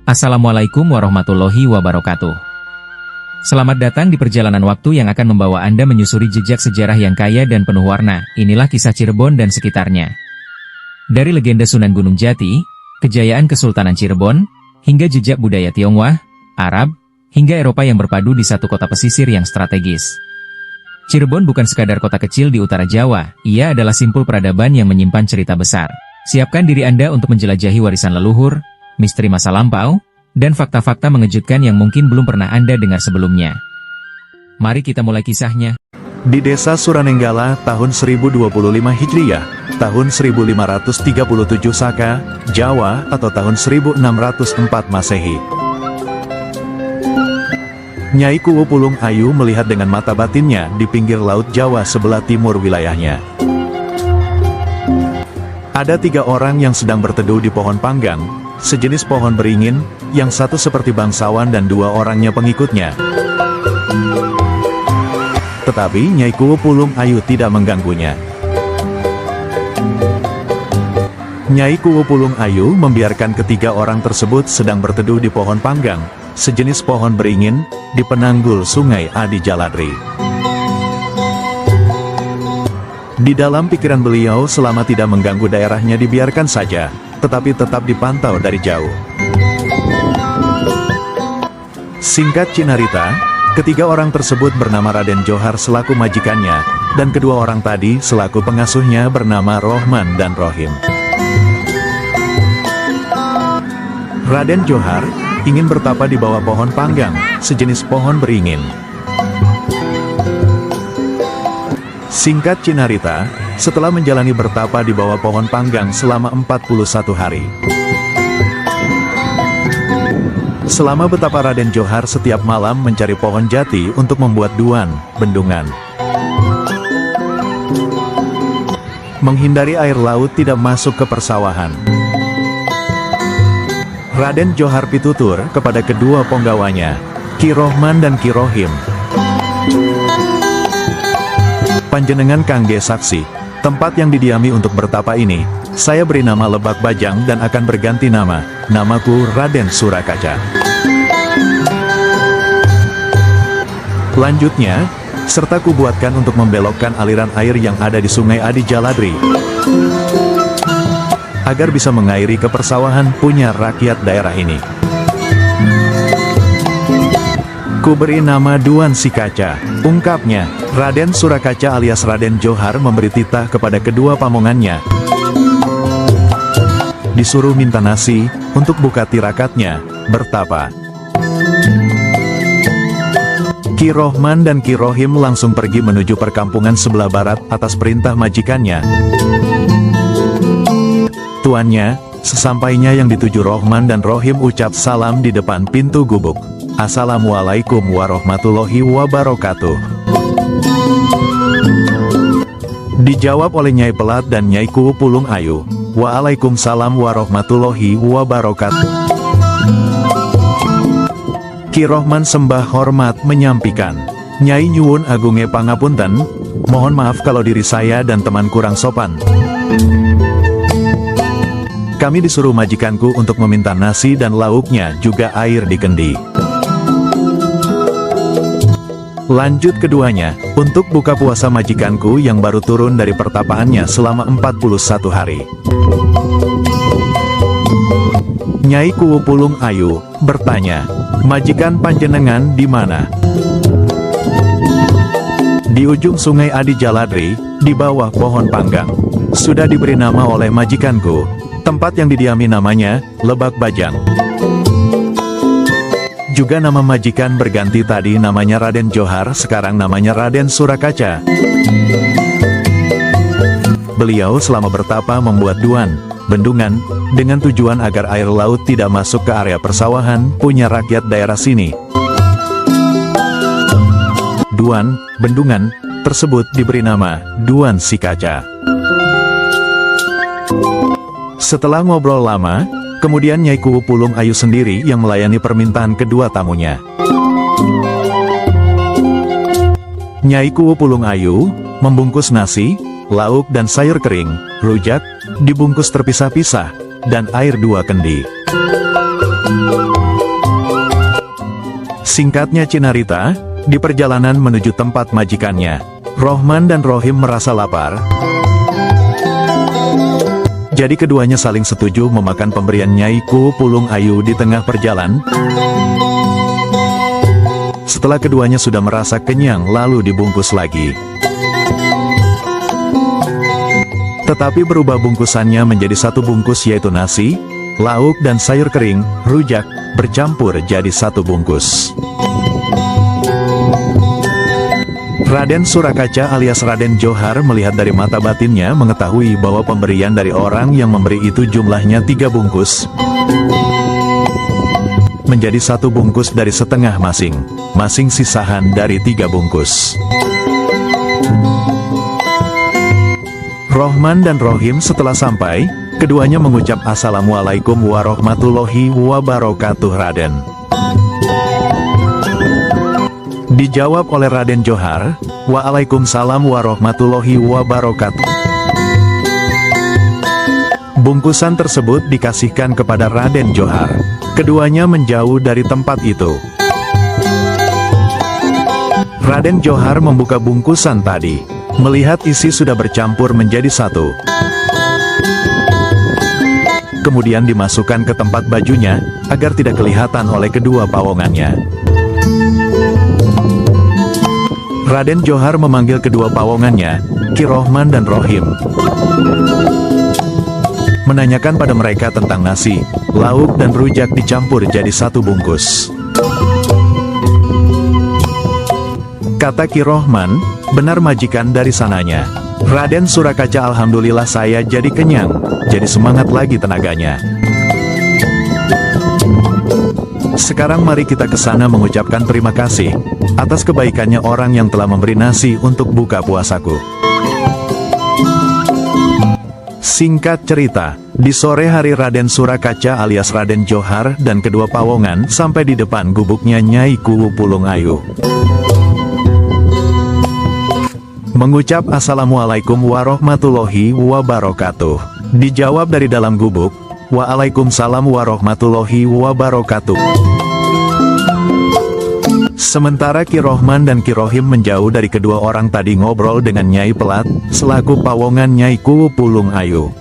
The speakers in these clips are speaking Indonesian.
Assalamualaikum warahmatullahi wabarakatuh. Selamat datang di perjalanan waktu yang akan membawa Anda menyusuri jejak sejarah yang kaya dan penuh warna. Inilah kisah Cirebon dan sekitarnya. Dari legenda Sunan Gunung Jati, kejayaan Kesultanan Cirebon, hingga jejak budaya Tionghoa, Arab, hingga Eropa yang berpadu di satu kota pesisir yang strategis. Cirebon bukan sekadar kota kecil di utara Jawa, ia adalah simpul peradaban yang menyimpan cerita besar. Siapkan diri Anda untuk menjelajahi warisan leluhur, misteri masa lampau, dan fakta-fakta mengejutkan yang mungkin belum pernah Anda dengar sebelumnya. Mari kita mulai kisahnya. Di desa Suranenggala tahun 1025 Hijriah, tahun 1537 Saka, Jawa atau tahun 1604 Masehi. Nyai Kuwu Pulung Ayu melihat dengan mata batinnya di pinggir laut Jawa sebelah timur wilayahnya. Ada 3 orang yang sedang berteduh di pohon panggang, sejenis pohon beringin, yang satu seperti bangsawan dan 2 orangnya pengikutnya. Tetapi Nyai Kuwu Pulung Ayu tidak mengganggunya. Nyai Kuwu Pulung Ayu membiarkan ketiga orang tersebut sedang berteduh di pohon panggang, sejenis pohon beringin, di penanggul sungai Adi Jaladri. Di dalam pikiran beliau selama tidak mengganggu daerahnya dibiarkan saja, tetapi tetap dipantau dari jauh. Singkat Cinarita, ketiga orang tersebut bernama Raden Johar selaku majikannya, dan kedua orang tadi selaku pengasuhnya bernama Rohman dan Rohim. Raden Johar ingin bertapa di bawah pohon panggang, sejenis pohon beringin. Singkat Cinarita, setelah menjalani bertapa di bawah pohon panggang selama 41 hari. Selama betapa Raden Johar setiap malam mencari pohon jati untuk membuat duan, bendungan. Menghindari air laut tidak masuk ke persawahan. Raden Johar pitutur kepada kedua ponggawanya, Ki Rohman dan Ki Rohim. Panjenengan kangge saksi, tempat yang didiami untuk bertapa ini, saya beri nama Lebak Bajang dan akan berganti nama, namaku Raden Surakaca. Lanjutnya, serta kubuatkan untuk membelokkan aliran air yang ada di sungai Adi Jaladri, agar bisa mengairi ke persawahan punya rakyat daerah ini. Ku beri nama Duan Si Kaca, ungkapnya. Raden Surakaca alias Raden Johar memberi titah kepada kedua pamongannya. Disuruh minta nasi, untuk buka tirakatnya, bertapa. Ki Rohman dan Ki Rohim langsung pergi menuju perkampungan sebelah barat atas perintah majikannya. Tuannya, sesampainya yang dituju Rohman dan Rohim ucap salam di depan pintu gubuk. Assalamualaikum warahmatullahi wabarakatuh. Dijawab oleh Nyai Pelat dan Nyai Kuwu Pulung Ayu, Waalaikumsalam warahmatullahi wabarakatuh. Ki Rohman sembah hormat menyampaikan, Nyai nyuwun agunge pangapunten, mohon maaf kalau diri saya dan teman kurang sopan. Kami disuruh majikanku untuk meminta nasi dan lauknya juga air di kendi. Lanjut keduanya, untuk buka puasa majikanku yang baru turun dari pertapaannya selama 41 hari. Nyai Kuwu Pulung Ayu bertanya, majikan panjenengan di mana? Di ujung sungai Adi Jaladri, di bawah pohon panggang. Sudah diberi nama oleh majikanku, tempat yang didiami namanya, Lebak Bajang. Juga nama majikan berganti tadi namanya Raden Johar, sekarang namanya Raden Surakaca. Beliau selama bertapa membuat duan, bendungan, dengan tujuan agar air laut tidak masuk ke area persawahan punya rakyat daerah sini. Duan, bendungan, tersebut diberi nama, Duan Si Kaca. Setelah ngobrol lama, kemudian Nyai Kuwu Pulung Ayu sendiri yang melayani permintaan kedua tamunya. Nyai Kuwu Pulung Ayu membungkus nasi, lauk dan sayur kering, rujak, dibungkus terpisah-pisah, dan air 2 kendi. Singkatnya Cinarita, di perjalanan menuju tempat majikannya, Rohman dan Rohim merasa lapar. Jadi keduanya saling setuju memakan pemberian Nyai Kuwu Pulung Ayu di tengah perjalanan. Setelah keduanya sudah merasa kenyang lalu dibungkus lagi. Tetapi berubah bungkusannya menjadi satu bungkus, yaitu nasi, lauk dan sayur kering, rujak, bercampur jadi satu bungkus. Raden Surakaca alias Raden Johar melihat dari mata batinnya mengetahui bahwa pemberian dari orang yang memberi itu jumlahnya 3 bungkus. Menjadi satu bungkus dari setengah masing sisahan dari 3 bungkus. Rohman dan Rohim setelah sampai, keduanya mengucap Assalamualaikum warahmatullahi wabarakatuh Raden. Dijawab oleh Raden Johar, Waalaikumsalam warahmatullahi wabarakatuh. Bungkusan tersebut dikasihkan kepada Raden Johar. Keduanya menjauh dari tempat itu. Raden Johar membuka bungkusan tadi. Melihat isi sudah bercampur menjadi satu. Kemudian dimasukkan ke tempat bajunya, agar tidak kelihatan oleh kedua pawongannya. Raden Johar memanggil kedua pawongannya, Ki Rohman dan Rohim. Menanyakan pada mereka tentang nasi, lauk dan rujak dicampur jadi satu bungkus. Kata Ki Rohman, benar majikan dari sananya. Raden Surakaca, alhamdulillah saya jadi kenyang, jadi semangat lagi tenaganya. Sekarang mari kita ke sana mengucapkan terima kasih atas kebaikannya orang yang telah memberi nasi untuk buka puasaku. Singkat cerita, di sore hari Raden Surakaca alias Raden Johar dan kedua pawongan sampai di depan gubuknya Nyai Kuwu Pulung Ayu. Mengucap Assalamualaikum warahmatullahi wabarakatuh. Dijawab dari dalam gubuk, Waalaikumsalam warahmatullahi wabarakatuh. Sementara Ki Rohman dan Ki Rohim menjauh dari kedua orang tadi ngobrol dengan Nyai Pelat, selaku pawongan Nyai Kuwu Pulung Ayu.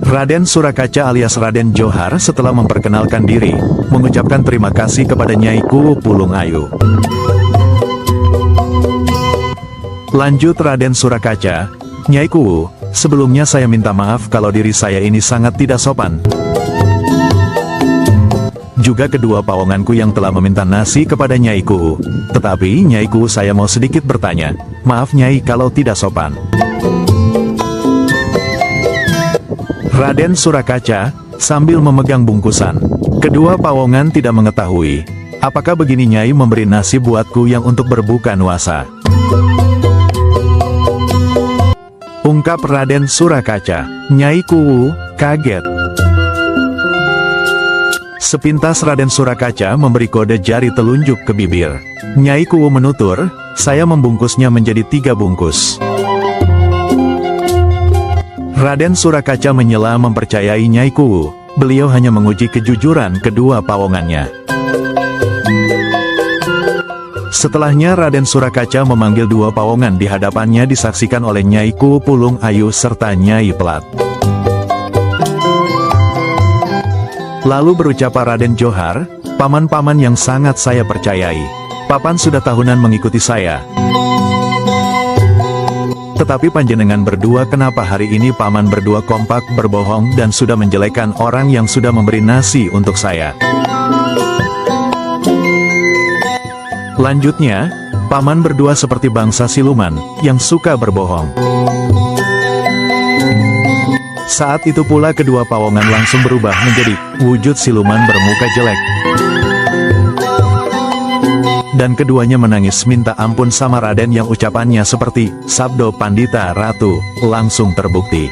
Raden Surakaca alias Raden Johar setelah memperkenalkan diri, mengucapkan terima kasih kepada Nyai Kuwu Pulung Ayu. Lanjut Raden Surakaca, Nyai Kuwu, sebelumnya saya minta maaf kalau diri saya ini sangat tidak sopan. Juga kedua pawonganku yang telah meminta nasi kepada Nyai Kuwu. Tetapi Nyai Kuwu, saya mau sedikit bertanya. Maaf Nyai kalau tidak sopan. Raden Surakaca, sambil memegang bungkusan. Kedua pawongan tidak mengetahui. Apakah begini Nyai memberi nasi buatku yang untuk berbuka puasa? Ungkap Raden Surakaca. Nyai Kuwu kaget. Sepintas Raden Surakaca memberi kode jari telunjuk ke bibir. Nyai Kuwu menutur, saya membungkusnya menjadi 3 bungkus. Raden Surakaca menyela mempercayai Nyai Kuwu. Beliau hanya menguji kejujuran kedua pawongannya. Setelahnya Raden Surakaca memanggil dua pawongan di hadapannya disaksikan oleh Nyai Kuwu Pulung Ayu serta Nyai Pelat. Lalu berucap Raden Johar, paman-paman yang sangat saya percayai. Papan sudah tahunan mengikuti saya. Tetapi panjenengan berdua kenapa hari ini paman berdua kompak berbohong dan sudah menjelekkan orang yang sudah memberi nasi untuk saya? Lanjutnya, paman berdua seperti bangsa siluman, yang suka berbohong. Saat itu pula kedua pawongan langsung berubah menjadi wujud siluman bermuka jelek. Dan keduanya menangis minta ampun sama Raden yang ucapannya seperti Sabdo Pandita Ratu, langsung terbukti.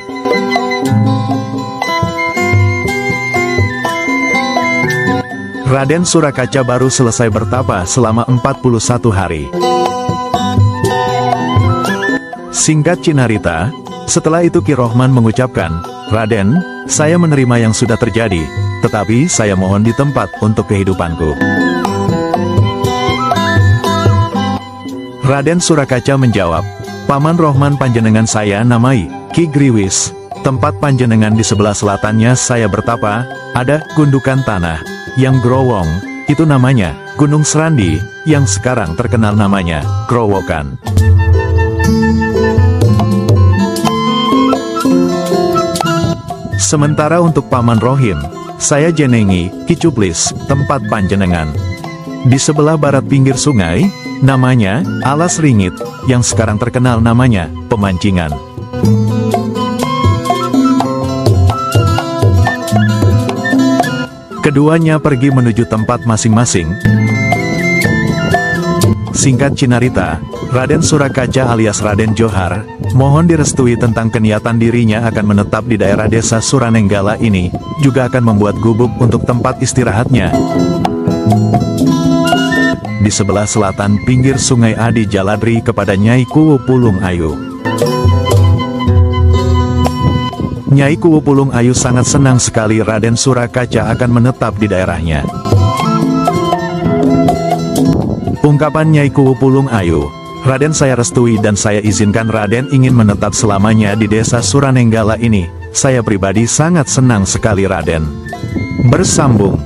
Raden Surakaca baru selesai bertapa selama 41 hari. Singkat Cinarita, setelah itu Ki Rohman mengucapkan, Raden, saya menerima yang sudah terjadi, tetapi saya mohon di tempat untuk kehidupanku. Raden Surakaca menjawab, Paman Rohman panjenengan saya namai Ki Griwis. Tempat panjenengan di sebelah selatannya saya bertapa, ada gundukan tanah, yang growong, itu namanya Gunung Serandi, yang sekarang terkenal namanya Growokan. Sementara untuk Paman Rohim, saya jenengi Kicuplis, tempat panjenengan. Di sebelah barat pinggir sungai, namanya Alas Ringit, yang sekarang terkenal namanya Pemancingan. Keduanya pergi menuju tempat masing-masing. Singkat cinarita, Raden Surakaca alias Raden Johar, mohon direstui tentang keniatan dirinya akan menetap di daerah desa Suranenggala ini, juga akan membuat gubuk untuk tempat istirahatnya. Di sebelah selatan pinggir sungai Adi Jaladri kepada Nyai Kuwu Pulung Ayu. Nyai Kuwu Pulung Ayu sangat senang sekali Raden Surakaca akan menetap di daerahnya. Ungkapan Nyai Kuwu Pulung Ayu, Raden saya restui dan saya izinkan Raden ingin menetap selamanya di desa Suranenggala ini. Saya pribadi sangat senang sekali Raden. Bersambung.